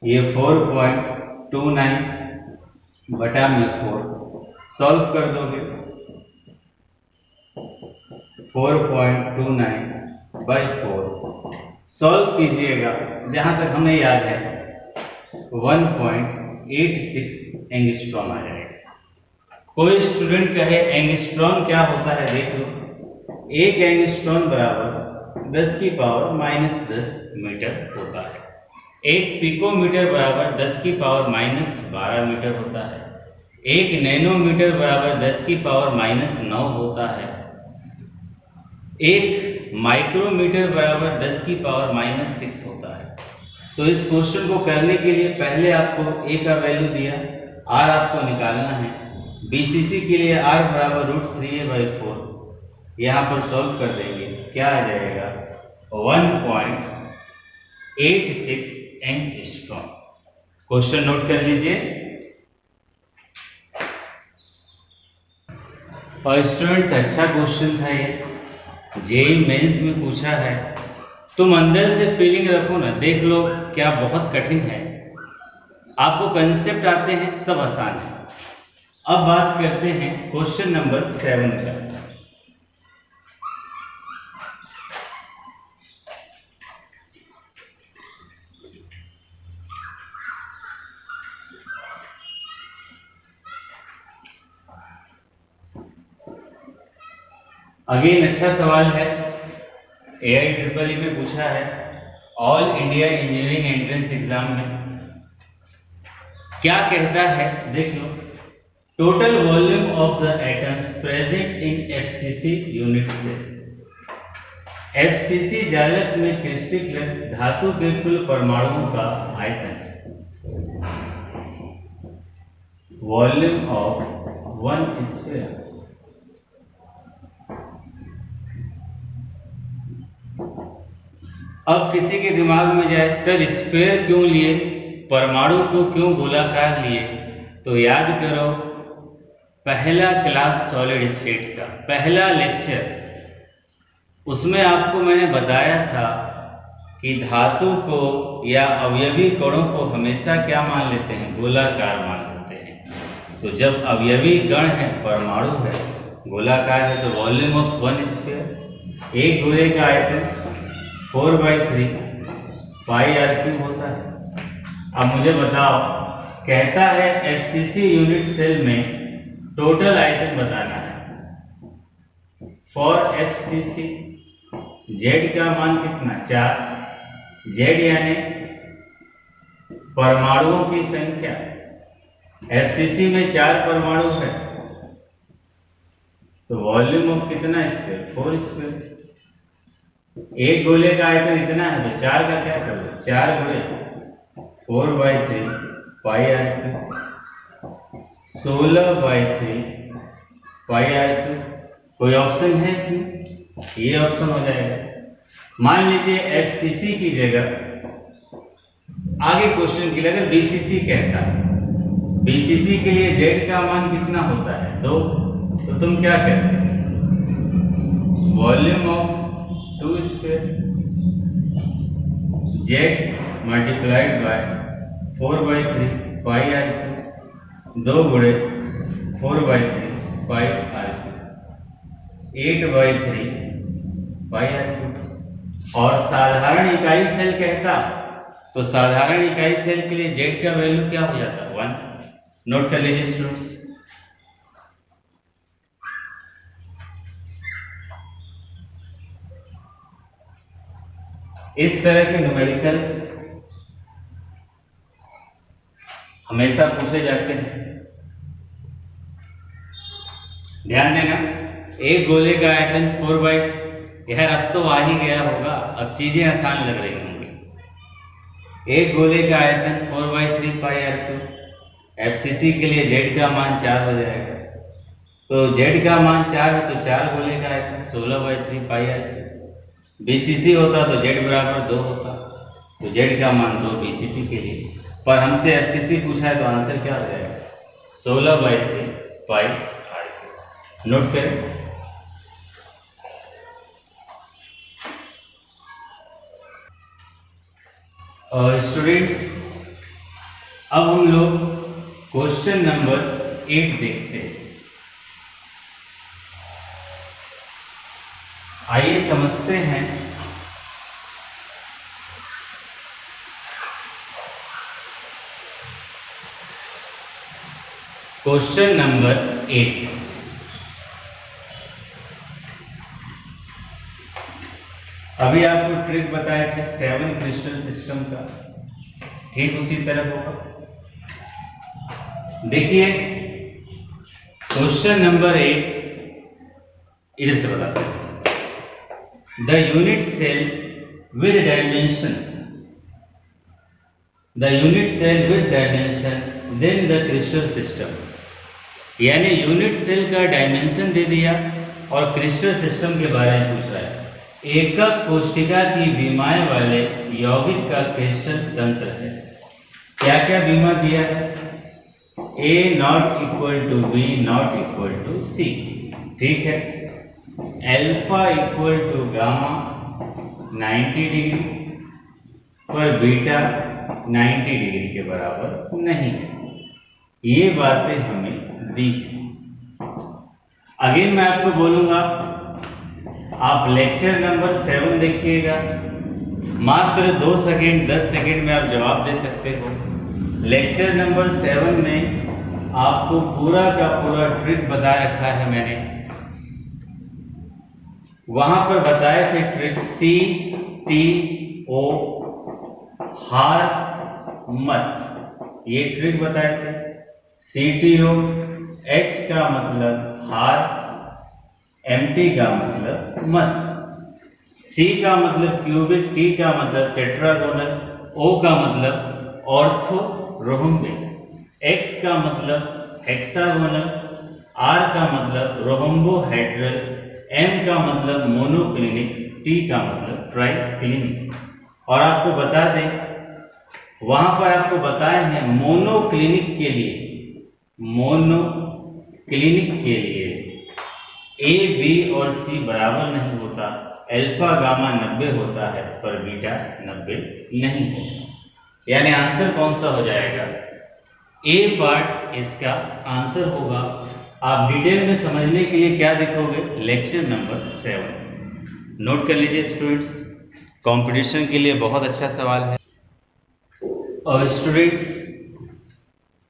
ये 4.29 बटा में 4 सॉल्व कर दोगे, 4.29/4 सॉल्व कीजिएगा, जहां तक हमें याद है 1.86 एंगस्ट्रॉम आ जाएगा। कोई स्टूडेंट कहे एंगस्ट्रॉम क्या होता है, देख लो। 1 एंगस्ट्रॉम बराबर 10 की पावर -10 मीटर होता है। 1 पिकोमीटर बराबर 10 की पावर -12 मीटर होता है। 1 नैनोमीटर बराबर 10 की पावर -9 होता है। 1 माइक्रोमीटर बराबर 10 की पावर -6 होता है। तो इस क्वेश्चन को करने के लिए पहले आपको A का वैल्यू दिया, R आपको निकालना है। BCC के लिए R बराबर √3a/4 यहाँ पर सॉल्व कर देंगे, क्या आ जाएगा 1.86 एंगस्ट्रॉम। क्वेश्चन नोट कर लीजिए। और स्टूडेंट्स अच्छा क्वेश्चन था ये, जेईई मेंस में पूछा है। तुम अंदर से फीलिंग रखो ना, देख लो क्या बहुत कठिन है। आपको कंसेप्ट आते हैं, सब आसान है। अब बात करते हैं क्वेश्चन नंबर 7 का। अगेन अच्छा सवाल है, AIEEE में पूछा है, all India engineering entrance exam में। क्या कहता है देख लो, total volume of the atoms present in FCC unit से। FCC जालक में क्रिस्टलीकृत धातु के कुल परमाणुओं का आयतन, वॉल्यूम ऑफ 1 स्फीयर। अब किसी के दिमाग में जाए सर स्फीयर क्यों लिए, परमाणु को क्यों गोलाकार लिए, तो याद करो पहला क्लास सॉलिड स्टेट का पहला लेक्चर, उसमें आपको मैंने बताया था कि धातु को या अवयवी कणों को हमेशा क्या मान लेते हैं, गोलाकार मान लेते हैं। तो जब अवयवी कण है, परमाणु है, गोलाकार है, तो वॉल्यूम ऑफ वन स्फीयर, एक गोले का आयतन 4/3 पाई आर क्यूब होता है। अब मुझे बताओ, कहता है एफसीसी यूनिट सेल में टोटल आयतन बताना है। फॉर एफसीसी जेड का मान कितना, 4, जेड यानी परमाणुओं की संख्या। एफसीसी में 4 परमाणु है, तो वॉल्यूम ऑफ कितना स्क्वायर, 4 स्क्वायर। एक गोले का आयतन इतना है, तो 4 का क्या करो, 4 गुणे 4/3 pi r cube, 16/3 pi r cube. कोई ऑप्शन है इसमें, ये ऑप्शन हो जाएगा। मान लीजिए एफसीसी की जगह आगे क्वेश्चन के लिए अगर बीसीसी कहता है, बीसीसी के लिए जेड का मान कितना होता है, 2, तो तुम क्या करते, volume of 2 square Z multiplied by 4/3 pi r cube, 2 गुणे 4/3 pi r cube, 8/3 pi r cube. और साधारण इकाई सेल कहता, तो साधारण इकाई सेल के लिए जेड का वैल्यू क्या हो जाता, 1। नोट कर लीजिए स्टूडेंट्स। इस तरह के न्यूमेरिकल्स हमेशा पूछे जाते हैं। ध्यान देना, एक गोले का आयतन 4/, यार अब तो आ ही गया होगा, अब चीजें आसान लग रही होंगी। एक गोले का आयतन 4/3 पाई आर क्यूब, एफसीसी के लिए जेड का मान 4 हो जाएगा। तो जेड का मान 4 है, तो 4 गोले का आयतन 16/3 पाई आर क्यूब। बीसीसी होता तो जेड बराबर 2 होता, तो जेड का मान 2 बीसीसी के लिए, पर हमसे एफसीसी पूछा है, तो आंसर क्या हो जाएगा, 16/3 पाई आर क्यूब। नोट करें। और स्टूडेंट्स, अब हम लोग क्वेश्चन नंबर 8 देखते हैं। आइए समझते हैं। क्वेश्चन नंबर 8, अभी आपको ट्रिक बताया था 7 क्रिस्टल सिस्टम का, ठीक उसी तरह होगा। देखिए क्वेश्चन नंबर 8 इधर से बताते हैं। The unit cell with dimension, the unit cell with dimension then the crystal system, यानी यूनिट सेल का डायमेंशन दे दिया और क्रिस्टल सिस्टम के बारे में पूछ रहा है। एकक कोशिका की बीमाएं वाले यौगिक का क्रिस्टल तंत्र है। क्या क्या बीमा दिया है, A ≠ B ≠ C, ठीक है। अल्फा = गामा 90 डिग्री पर बीटा 90 डिग्री के बराबर नहीं है। ये बातें हमें दी हैं। अगेन मैं आपको बोलूंगा, आप लेक्चर नंबर 7 देखिएगा, मात्र 2 सेकेंड 10 सेकेंड में आप जवाब दे सकते हो। लेक्चर नंबर 7 में आपको पूरा का पूरा ट्रिक बता रखा है मैंने, वहां पर बताए थे ट्रिक CTO हार मत, ये ट्रिक बताए थे। CTO, H का मतलब हार, MT का मतलब मत, C का मतलब क्यूबिक, T का मतलब टेट्रागोनल, O का मतलब ऑर्थोरोम्बिक, X का मतलब हेक्सागोनल, R का मतलब रोम्बोहेड्रल, M का मतलब मोनोक्लिनिक, T का मतलब ट्राइक्लिनिक। और आपको बता दें, वहां पर आपको बताए हैं मोनोक्लिनिक के लिए, मोनोक्लिनिक के लिए A, B और C बराबर नहीं होता, अल्फा गामा 90 होता है पर बीटा 90 नहीं होता। यानी आंसर कौन सा हो जाएगा? ए पार्ट इसका आंसर होगा। आप डिटेल में समझने के लिए क्या देखोगे? लेक्चर नंबर 7 नोट कर लीजिए स्टूडेंट्स, कंपटीशन के लिए बहुत अच्छा सवाल है। और स्टूडेंट्स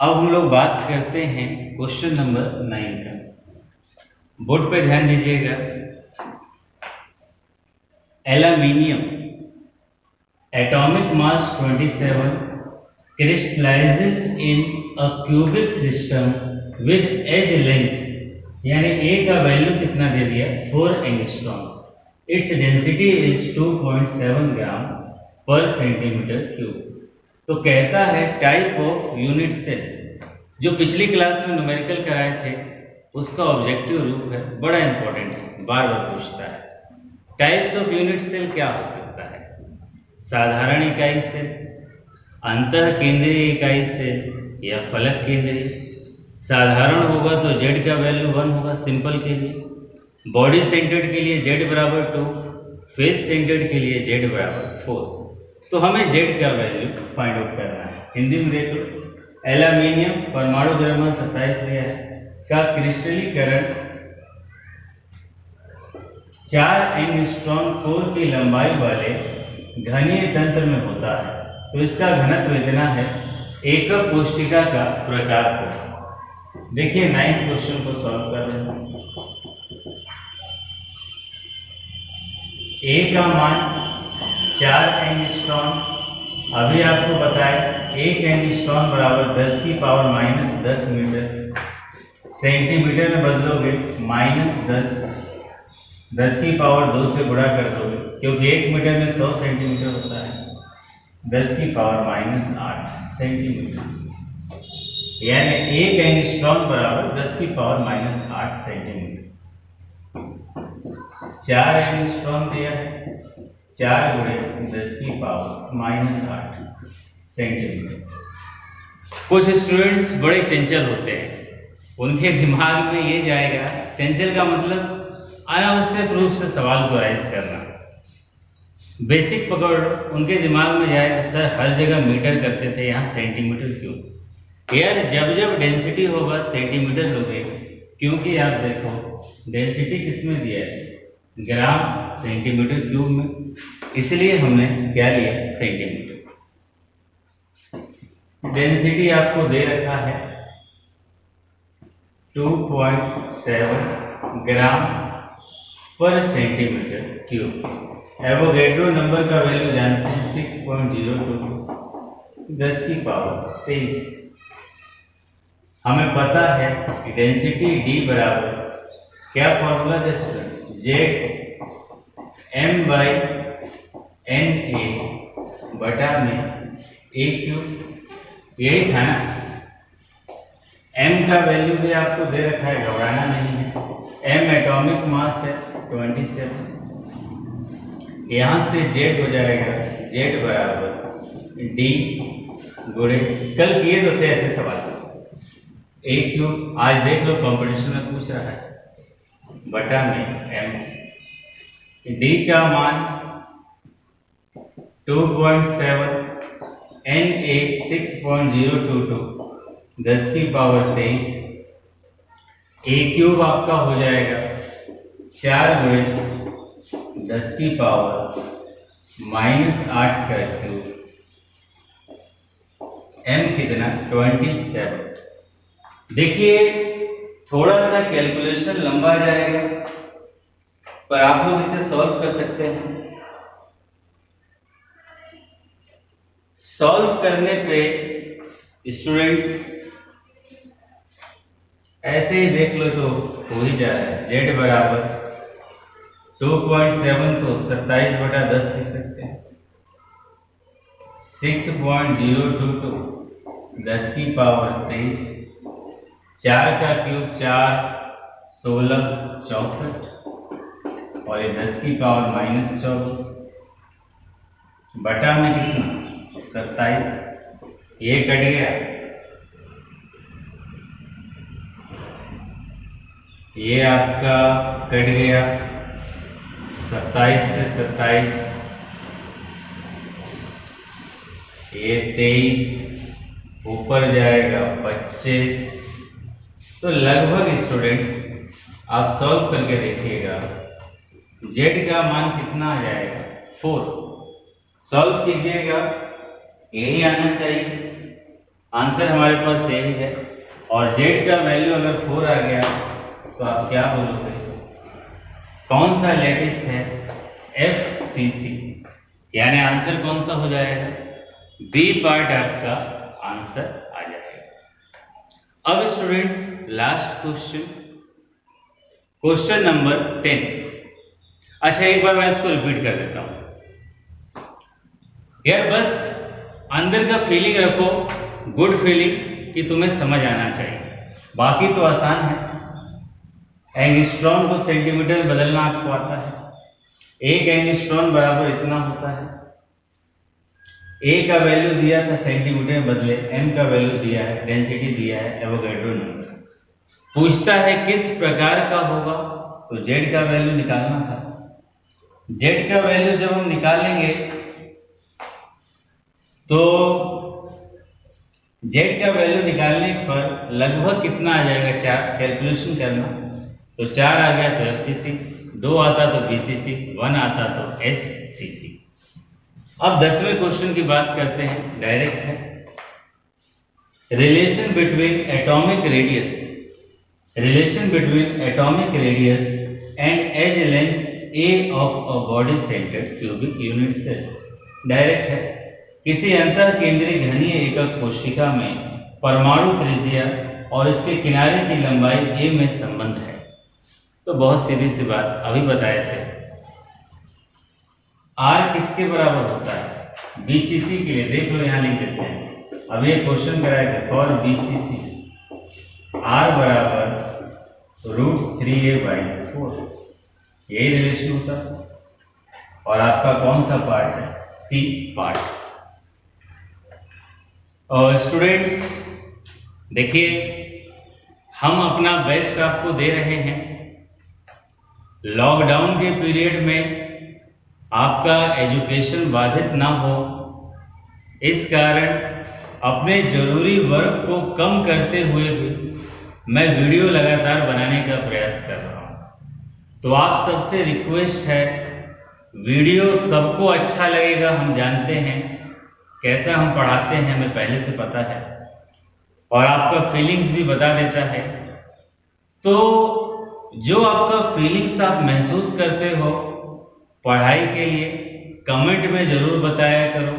अब हम लोग बात करते हैं क्वेश्चन नंबर 9 का। बोर्ड पे ध्यान दीजिएगा। Aluminium atomic mass 27 crystallizes in a cubic system with edge length, यानी ए का वैल्यू कितना दे दिया? 4 एंगस्ट्रॉम। इट्स डेंसिटी इज 2.7 ग्राम पर सेंटीमीटर क्यूब। तो कहता है टाइप ऑफ यूनिट सेल, जो पिछली क्लास में न्यूमेरिकल कराए थे उसका ऑब्जेक्टिव रूप है, बड़ा इंपॉर्टेंट है, बार बार पूछता है। टाइप्स ऑफ यूनिट सेल क्या हो सकता है? साधारण इकाई सेल, अंतः केंद्रीय इकाई सेल या फलक केंद्रीय। साधारण होगा तो z का वैल्यू 1 होगा सिंपल के लिए। बॉडी सेंटर्ड के लिए z बराबर 2, फेस सेंटर्ड के लिए z बराबर 4। तो हमें z का वैल्यू फाइंड आउट करना है। हिंदी में देख लो, एल्यूमिनियम परमाणु द्रव्यमान 27 दिया है का क्रिस्टलीकरण 4 एंगस्ट्रॉम कोर की लंबाई वाले घनीय तंत्र में होता है। तो इसका घनत्व इतना है। एकक कोष्ठिका का प्रकार को देखिए, 9th क्वेश्चन को सॉल्व कर रहे हैं। ए का मान 4 एंगस्ट्रॉम। अभी आपको बताए 1 एंगस्ट्रॉम बराबर 10 की पावर -10 मीटर। सेंटीमीटर में बदलोगे -10, 10 की पावर 2 से गुणा कर दोगे, क्योंकि 1 मीटर में 100 सेंटीमीटर होता है। 10 की पावर -8 सेंटीमीटर, यानी 1 एंगस्ट्रॉम बराबर 10 की पावर -8 सेंटीमीटर। 4 एंगस्ट्रॉम दिया है, 4 गुणे 10 की पावर -8 सेंटीमीटर। कुछ स्टूडेंट्स बड़े चंचल होते हैं, उनके दिमाग में ये जाएगा, चंचल का मतलब अनावश्यक रूप से सवाल को राइज करना। बेसिक पकड़, उनके दिमाग में जाएगा सर हर जगह मीटर करते थे, यहाँ सेंटीमीटर क्यों? यार जब जब डेंसिटी होगा सेंटीमीटर लोगे, क्योंकि आप देखो डेंसिटी किस में दिया है? ग्राम सेंटीमीटर क्यूब में, इसलिए हमने क्या लिया? सेंटीमीटर। डेंसिटी आपको दे रखा है 2.7 ग्राम पर सेंटीमीटर क्यूब। एवोगैड्रो नंबर का वैल्यू जानते हैं 6.022, 10 की पावर 23। हमें पता है कि डेंसिटी D बराबर क्या फॉर्मूला है स्टूडेंट? Z m/na बटा में a क्यूब। यही था ना? m का वैल्यू भी आपको दे रखा है, घबराना नहीं है। m एटॉमिक मास है 27, यहाँ से z हो जाएगा z बराबर d गुणे, कल किए तो थे ऐसे सवाल, a क्यूब। आज देख लो कंपटीशन में पूछ रहा है, बटा में m। d का मान 2.7, na 6.022, 10 की पावर 23। a क्यूब आपका हो जाएगा 4 गुणे 10 की पावर -8 का क्यूब। m कितना? 27। देखिए थोड़ा सा कैलकुलेशन लंबा जाएगा, पर आप लोग इसे सॉल्व कर सकते हैं। सॉल्व करने पे स्टूडेंट्स ऐसे ही देख लो तो हो ही जा रहा है। z बराबर 2.7 को 27/10 लिख सकते हैं। 6.022, 10 की पावर 23। 4 का क्यूब 4, 16, 64 और ये 10 की पावर -24 बटा में कितना? 27। ये कट गया, ये आपका कट गया, 27 से 27, ये 23, ऊपर जाएगा 25। तो लगभग स्टूडेंट्स आप सॉल्व करके देखिएगा, जेड का मान कितना आ जाएगा, 4। सॉल्व कीजिएगा, यही आना चाहिए, आंसर हमारे पास यही है। और जेड का वैल्यू अगर 4 आ गया तो आप क्या बोलोगे, कौन सा लैटिस है, FCC, यानी आंसर कौन सा हो जाएगा, बी पार्ट आपका आंसर आ जाएगा। अब students last question, question number 10। अच्छा, एक बार मैं इसको रिपीट कर देता हूं यार, बस अंदर का फीलिंग रखो, गुड फीलिंग कि तुम्हें समझ आना चाहिए, बाकी तो आसान है। एंगस्ट्रॉम को सेंटीमीटर में बदलना आपको आता है। एक एंगस्ट्रॉम बराबर इतना होता है। ए का वैल्यू दिया था सेंटीमीटर में बदले, एम का वैल्यू दिया है, डेंसिटी दिया है, एवोगैड्रो नंबर। पूछता है किस प्रकार का होगा, तो जेड का वैल्यू निकालना था। जेड का वैल्यू जब हम निकालेंगे तो जेड का वैल्यू निकालने पर लगभग कितना आ जाएगा, 4, कैलकुलेशन करना। तो 4 आ गया तो FCC, 2 आता तो BCC, 1 आता तो SCC। अब 10वें क्वेश्चन की बात करते हैं, डायरेक्ट है। Relation between atomic radius and edge length A of a body centred cubic unit cell. Direct है, किसी अंतर केंद्रीय घनीय एकक कोशिका में परमाणु त्रिज्या और इसके किनारे की लंबाई a में संबंध है। तो बहुत सीधी सी बात, अभी बताए थे, r किसके बराबर होता है, BCC के लिए। देख लो, यहाँ लिख देते हैं, अब ये क्वेश्चन कराया था, फॉर BCC r बराबर √3a/4, यही रिलेशन होता है। और आपका कौन सा पार्ट है, C पार्ट। और स्टूडेंट्स देखिए, हम अपना बेस्ट आपको दे रहे हैं। लॉकडाउन के पीरियड में आपका एजुकेशन बाधित ना हो, इस कारण अपने जरूरी वर्क को कम करते हुए भी मैं वीडियो लगातार बनाने का प्रयास कर रहा हूँ। तो आप सबसे रिक्वेस्ट है, वीडियो सबको अच्छा लगेगा, हम जानते हैं कैसा हम पढ़ाते हैं, हमें पहले से पता है, और आपका फीलिंग्स भी बता देता है। तो जो आपका फीलिंग्स आप महसूस करते हो पढ़ाई के लिए, कमेंट में जरूर बताया करो,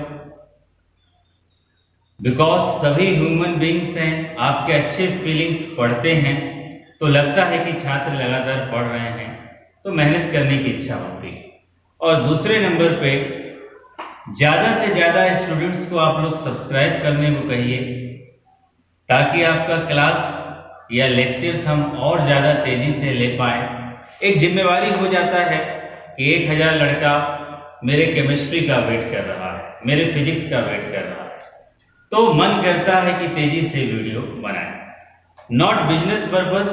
बिकॉज सभी ह्यूमन बींग्स हैं, आपके अच्छे फीलिंग्स पढ़ते हैं तो लगता है कि छात्र लगातार पढ़ रहे हैं, तो मेहनत करने की इच्छा होती है। और दूसरे नंबर पे ज़्यादा से ज़्यादा स्टूडेंट्स को आप लोग सब्सक्राइब करने को कहिए, ताकि आपका क्लास या लेक्चर्स हम और ज़्यादा तेज़ी से ले पाए। एक जिम्मेवारी हो जाता है कि 1000 लड़का मेरे केमिस्ट्री का वेट कर रहा है, मेरे फिजिक्स का वेट कर रहा है, तो मन करता है कि तेज़ी से वीडियो बनाएं। नॉट बिजनेस पर्पस,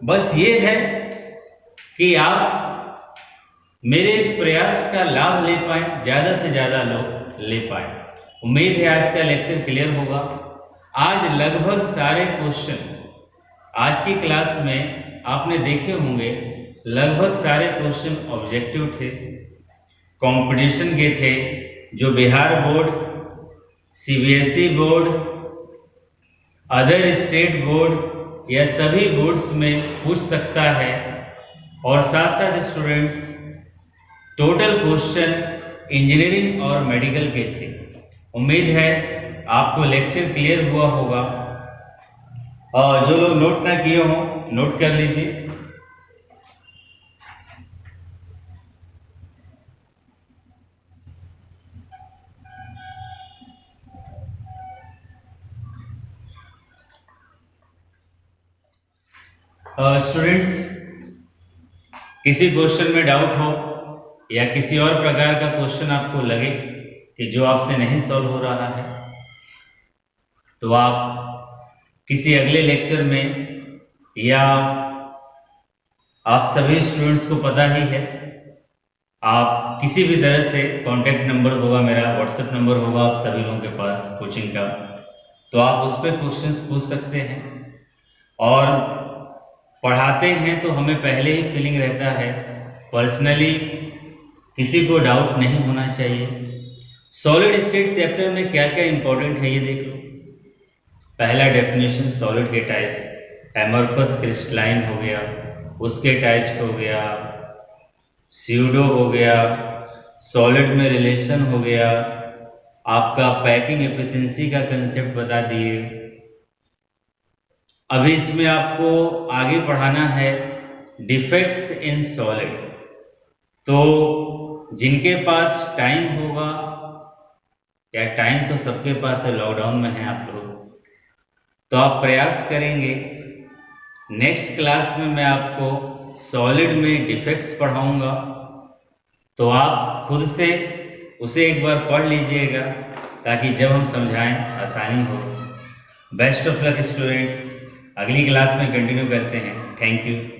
बस ये है कि आप मेरे इस प्रयास का लाभ ले पाएं, ज़्यादा से ज़्यादा लोग ले पाएं। उम्मीद है आज का लेक्चर क्लियर होगा। आज लगभग सारे क्वेश्चन आज की क्लास में आपने देखे होंगे, लगभग सारे क्वेश्चन ऑब्जेक्टिव थे, कंपटीशन के थे, जो Bihar board, CBSE board, other state board या सभी बोर्ड्स में पूछ सकता है। और साथ साथ स्टूडेंट्स टोटल क्वेश्चन इंजीनियरिंग और मेडिकल के थे। उम्मीद है आपको लेक्चर क्लियर हुआ होगा, और जो लोग नोट ना किए हों नोट कर लीजिए। स्टूडेंट्स, किसी क्वेश्चन में डाउट हो या किसी और प्रकार का क्वेश्चन आपको लगे कि जो आपसे नहीं सॉल्व हो रहा है, तो आप किसी अगले लेक्चर में, या आप सभी स्टूडेंट्स को पता ही है आप किसी भी तरह से कॉन्टैक्ट नंबर होगा मेरा, व्हाट्सएप नंबर होगा आप सभी लोगों के पास कोचिंग का, तो आप उस पर क्वेश्चंस पूछ सकते हैं। और पढ़ाते हैं तो हमें पहले ही फीलिंग रहता है, पर्सनली किसी को डाउट नहीं होना चाहिए। सॉलिड स्टेट चैप्टर में क्या क्या इंपॉर्टेंट है ये देख लो। पहला डेफिनेशन सॉलिड के टाइप्स, एमॉर्फस क्रिस्टलाइन हो गया, उसके टाइप्स हो गया, स्यूडो हो गया, सॉलिड में रिलेशन हो गया, आपका पैकिंग एफिशिएंसी का कंसेप्ट बता दिए। अभी इसमें आपको आगे पढ़ाना है डिफेक्ट्स इन सॉलिड। तो जिनके पास टाइम होगा, या टाइम तो सबके पास है, लॉकडाउन में है आप लोग, तो आप प्रयास करेंगे। नेक्स्ट क्लास में मैं आपको सॉलिड में डिफेक्ट्स पढ़ाऊंगा, तो आप खुद से उसे एक बार पढ़ लीजिएगा ताकि जब हम समझाएं आसानी हो। बेस्ट ऑफ लक स्टूडेंट्स, अगली क्लास में कंटिन्यू करते हैं। Thank you.